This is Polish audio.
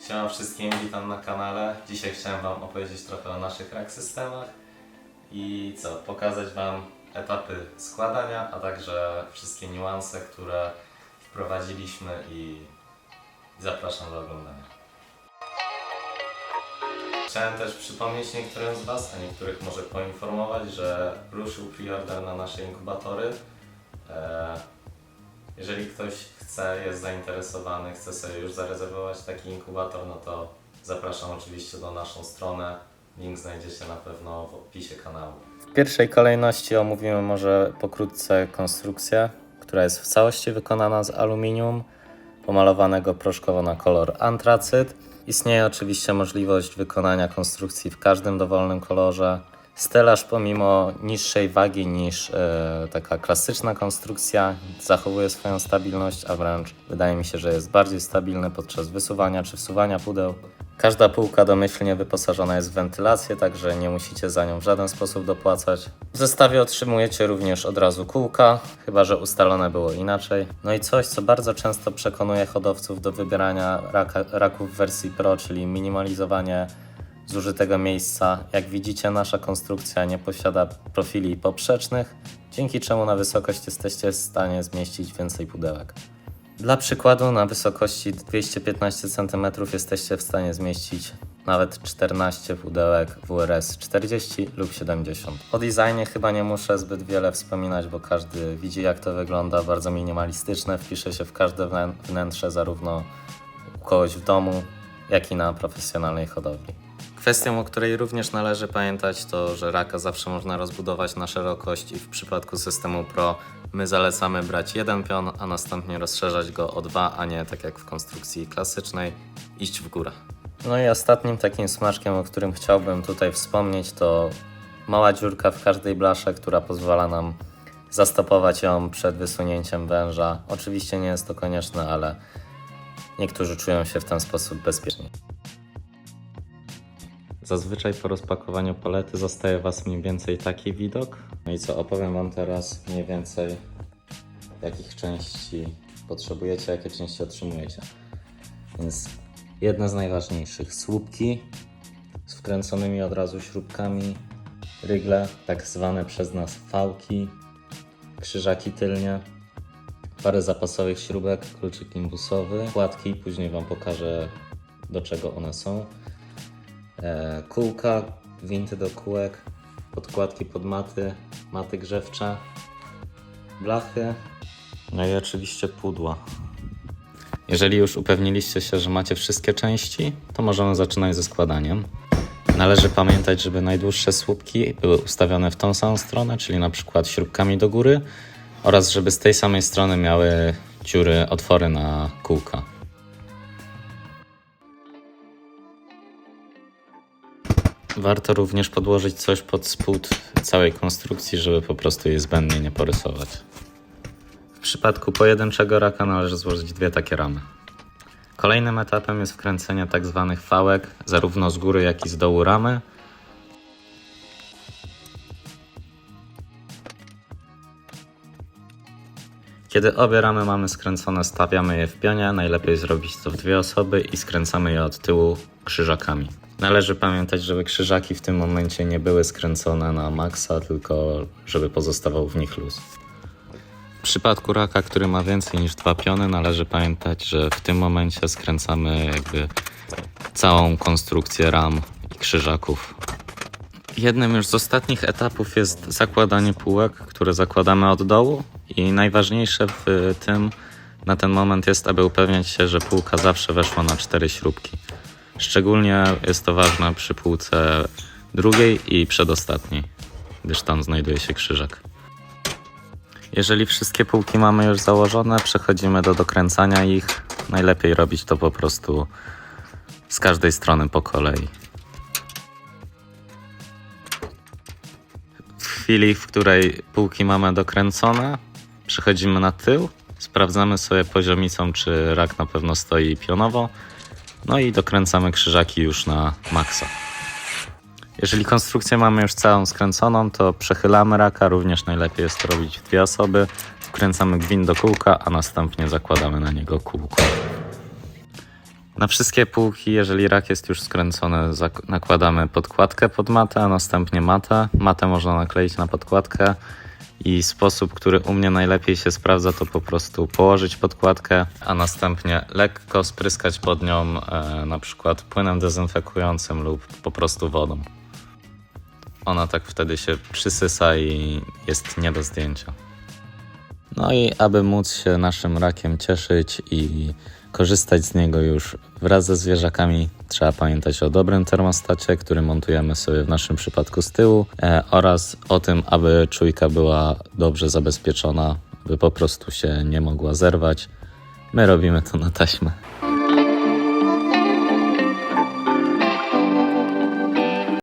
Siema wszystkim, witam na kanale. Dzisiaj chciałem Wam opowiedzieć trochę o naszych rack systemach i pokazać Wam etapy składania, a także wszystkie niuanse, które wprowadziliśmy i zapraszam do oglądania. Chciałem też przypomnieć niektórym z Was, a niektórych może poinformować, że ruszył preorder na nasze inkubatory. Jeżeli ktoś jest zainteresowany, chce sobie już zarezerwować taki inkubator, no to zapraszam oczywiście do naszą stronę. Link znajdziecie na pewno w opisie kanału. W pierwszej kolejności omówimy może pokrótce konstrukcję, która jest w całości wykonana z aluminium, pomalowanego proszkowo na kolor antracyt. Istnieje oczywiście możliwość wykonania konstrukcji w każdym dowolnym kolorze. Stelaż pomimo niższej wagi niż taka klasyczna konstrukcja zachowuje swoją stabilność, a wręcz wydaje mi się, że jest bardziej stabilny podczas wysuwania czy wsuwania pudeł. Każda półka domyślnie wyposażona jest w wentylację, także nie musicie za nią w żaden sposób dopłacać. W zestawie otrzymujecie również od razu kółka, chyba że ustalone było inaczej. No i coś, co bardzo często przekonuje hodowców do wybierania raków w wersji Pro, czyli minimalizowanie zużytego miejsca. Jak widzicie, nasza konstrukcja nie posiada profili poprzecznych, dzięki czemu na wysokość jesteście w stanie zmieścić więcej pudełek. Dla przykładu, na wysokości 215 cm jesteście w stanie zmieścić nawet 14 pudełek WRS 40 lub 70. O designie chyba nie muszę zbyt wiele wspominać, bo każdy widzi, jak to wygląda, bardzo minimalistyczne, wpisze się w każde wnętrze, zarówno u kogoś w domu, jak i na profesjonalnej hodowli. Kwestią, o której również należy pamiętać, to, że raka zawsze można rozbudować na szerokość i w przypadku systemu Pro my zalecamy brać jeden pion, a następnie rozszerzać go o dwa, a nie tak jak w konstrukcji klasycznej, iść w górę. No i ostatnim takim smaczkiem, o którym chciałbym tutaj wspomnieć, to mała dziurka w każdej blasze, która pozwala nam zastopować ją przed wysunięciem węża. Oczywiście nie jest to konieczne, ale niektórzy czują się w ten sposób bezpiecznie. Zazwyczaj po rozpakowaniu palety zostaje Was mniej więcej taki widok. No i opowiem Wam teraz mniej więcej, jakich części potrzebujecie, jakie części otrzymujecie. Więc jedne z najważniejszych: słupki z wkręconymi od razu śrubkami, rygle, tak zwane przez nas fałki, krzyżaki tylnie, parę zapasowych śrubek, kluczyk imbusowy, kładki, później Wam pokażę, do czego one są. Kółka, gwinty do kółek, podkładki pod maty, maty grzewcze, blachy, no i oczywiście pudła. Jeżeli już upewniliście się, że macie wszystkie części, to możemy zaczynać ze składaniem. Należy pamiętać, żeby najdłuższe słupki były ustawione w tą samą stronę, czyli na przykład śrubkami do góry, oraz żeby z tej samej strony miały dziury, otwory na kółka. Warto również podłożyć coś pod spód całej konstrukcji, żeby po prostu jej zbędnie nie porysować. W przypadku pojedynczego raka należy złożyć dwie takie ramy. Kolejnym etapem jest wkręcenie tak zwanych fałek, zarówno z góry, jak i z dołu ramy. Kiedy obie ramy mamy skręcone, stawiamy je w pionie, najlepiej zrobić to w dwie osoby i skręcamy je od tyłu krzyżakami. Należy pamiętać, żeby krzyżaki w tym momencie nie były skręcone na maksa, tylko żeby pozostawał w nich luz. W przypadku raka, który ma więcej niż dwa piony, należy pamiętać, że w tym momencie skręcamy jakby całą konstrukcję ram i krzyżaków. Jednym już z ostatnich etapów jest zakładanie półek, które zakładamy od dołu, i najważniejsze w tym na ten moment jest, aby upewnić się, że półka zawsze weszła na 4 śrubki. Szczególnie jest to ważne przy półce drugiej i przedostatniej, gdyż tam znajduje się krzyżak. Jeżeli wszystkie półki mamy już założone, przechodzimy do dokręcania ich. Najlepiej robić to po prostu z każdej strony po kolei. W chwili, w której półki mamy dokręcone, przechodzimy na tył, sprawdzamy sobie poziomicą, czy rak na pewno stoi pionowo. No i dokręcamy krzyżaki już na maksa. Jeżeli konstrukcję mamy już całą skręconą, to przechylamy raka, również najlepiej jest to robić w dwie osoby. Wkręcamy gwint do kółka, a następnie zakładamy na niego kółko. Na wszystkie półki, jeżeli rak jest już skręcony, nakładamy podkładkę pod matę, a następnie matę. Matę można nakleić na podkładkę i sposób, który u mnie najlepiej się sprawdza, to po prostu położyć podkładkę, a następnie lekko spryskać pod nią na przykład płynem dezynfekującym lub po prostu wodą. Ona tak wtedy się przysysa i jest nie do zdjęcia. No i aby móc się naszym rakiem cieszyć i korzystać z niego już wraz ze zwierzakami, trzeba pamiętać o dobrym termostacie, który montujemy sobie w naszym przypadku z tyłu oraz o tym, aby czujka była dobrze zabezpieczona, by po prostu się nie mogła zerwać. My robimy to na taśmę.